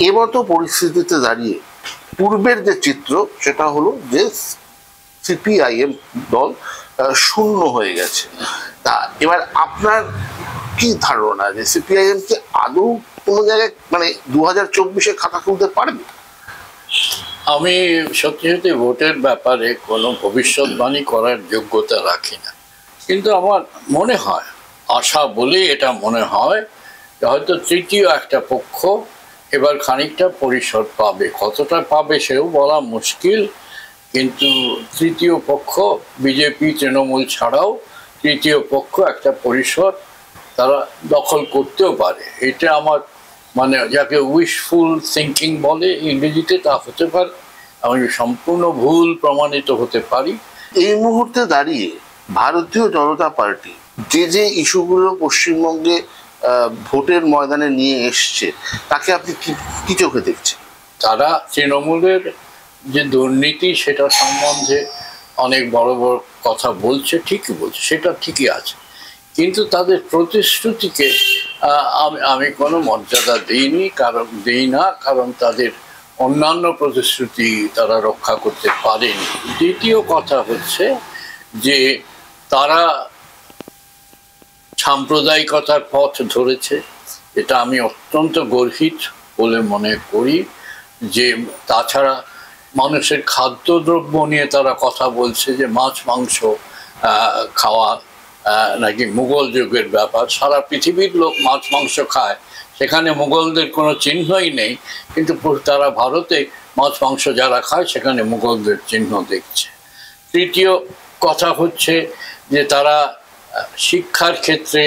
এমতো পরিস্থিতিতে দাঁড়িয়ে পূর্বের যে চিত্র সেটা হলো যে সিপিআইএম দল শূন্য হয়ে গেছে। তা এবার আপনার কি ধারণা যে সিপিআইএম কি আদৌ কোনো জায়গায় মানে 2024-এ খাতা খুলতে পারবে? আমি সত্যি সত্যি ভোটের ব্যাপারে কোনো ভবিষ্যৎবাণী করার যোগ্যতা রাখি না, কিন্তু আমার মনে হয়, আশা বলেই এটা মনে হয়, যে হয়তো তৃতীয় একটা পক্ষ এবার খানিকটা পরিসর পাবে। কতটা পাবে সেও বলা মুশকিল, কিন্তু তৃতীয় পক্ষ বিজেপি তৃণমূল ছাড়াও তৃতীয় পক্ষ একটা পরিসর তারা দখল করতেও পারে। এটা আমার মানে যাকে উইশফুল থিঙ্কিং বলে ইংরেজিতে, তা হতে পারে। আমি সম্পূর্ণ ভুল প্রমাণিত হতে পারি। এই মুহূর্তে দাঁড়িয়ে ভারতীয় জনতা পার্টি যে যে ইস্যুগুলো পশ্চিমবঙ্গে ভোটের ময়দানে নিয়ে এসছে তাকে আপনি কি চোখে দেখছেন? তারা তৃণমূলের যে দুর্নীতি সেটা সম্বন্ধে অনেক বড় বড় কথা বলছে, ঠিকই বলছে, সেটা ঠিকই আছে, কিন্তু তাদের প্রতিশ্রুতিকে আমি কোনো মর্যাদা দিই না, কারণ তাদের অন্যান্য প্রতিশ্রুতি তারা রক্ষা করতে পারেনি। দ্বিতীয় কথা হচ্ছে যে তারা সাম্প্রদায়িকতার পথ ধরেছে, এটা আমি অত্যন্ত গর্হিত বলে মনে করি। যে তাছাড়া মানুষের খাদ্যদ্রব্য নিয়ে তারা কথা বলছে যে মাছ মাংস খাওয়া নাকি মুঘল যুগের ব্যাপার। সারা পৃথিবীর লোক মাছ মাংস খায়, সেখানে মুঘলদের কোনো চিহ্নই নেই, কিন্তু তারা ভারতে মাছ মাংস যারা খায় সেখানে মুঘলদের চিহ্ন দেখছে। তৃতীয় কথা হচ্ছে যে তারা শিক্ষার ক্ষেত্রে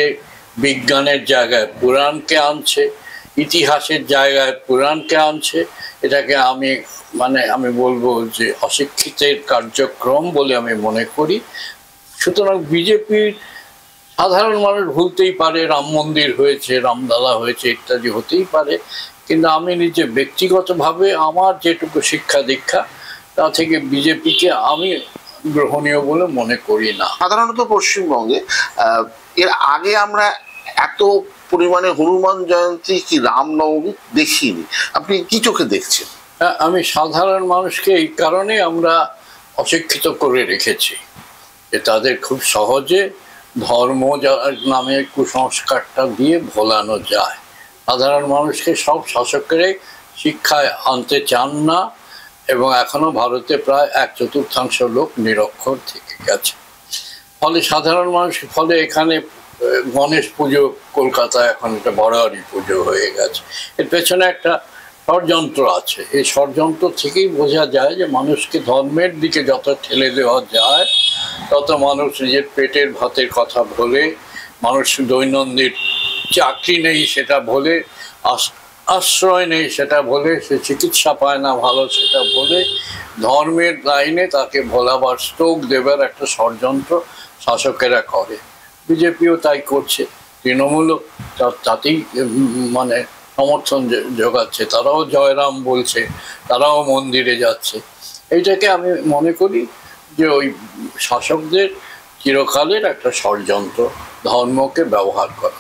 বিজ্ঞানের জায়গায় পুরাণকে আনছে, ইতিহাসের জায়গায় পুরাণকে আনছে। এটাকে আমি বলবো যে অশিক্ষিতের কার্যক্রম বলে আমি মনে করি। সুতরাং বিজেপির সাধারণ মানুষ ভুলতেই পারে, রাম মন্দির হয়েছে, রামলালা হয়েছে ইত্যাদি হতেই পারে, কিন্তু আমি নিজে ব্যক্তিগতভাবে আমার যেটুকু শিক্ষা দীক্ষা তা থেকে বিজেপিকে আমি গ্রহণীয় বলে মনে করি না। সাধারণত পশ্চিমবঙ্গে এর আগে আমরা এত পরিমাণে হনুমান জয়ন্তী কি রামনবমী দেখিনি, আপনি কি চোখে দেখছেন? আমি সাধারণ মানুষকে এই কারণে আমরা অশিক্ষিত করে রেখেছি যে তাদের খুব সহজে ধর্ম নামে কুসংস্কারটা দিয়ে ভোলানো যায়। সাধারণ মানুষকে সব শাসকেরাই শিক্ষায় আনতে চান না, এবং এখনো ভারতে প্রায় 1/4 লোক নিরক্ষর থেকে গেছে। ফলে সাধারণ মানুষ, ফলে এখানে গণেশ পুজো কলকাতায় এখন একটা বড়ারি পুজো হয়ে গেছে। এর পেছনে একটা ষড়যন্ত্র আছে। এই ষড়যন্ত্র থেকেই বোঝা যায় যে মানুষকে ধর্মের দিকে যত ঠেলে দেওয়া যায় তত মানুষ নিজের পেটের ভাতের কথা বলে, মানুষ দৈনন্দিন চাকরি নেই সেটা বলে, আশ্রয় নেই সেটা বলে, সে চিকিৎসা পায় না ভালো সেটা বলে, ধর্মের লাইনে তাকে ভোলাবার স্টোক দেবার একটা ষড়যন্ত্র শাসকেরা করে। বিজেপিও তাই করছে, তৃণমূলও তাতেই সমর্থন যোগাচ্ছে, তারাও জয়রাম বলছে, তারাও মন্দিরে যাচ্ছে। এইটাকে আমি মনে করি যে ওই শাসকদের চিরকালের একটা ষড়যন্ত্র, ধর্মকে ব্যবহার করা।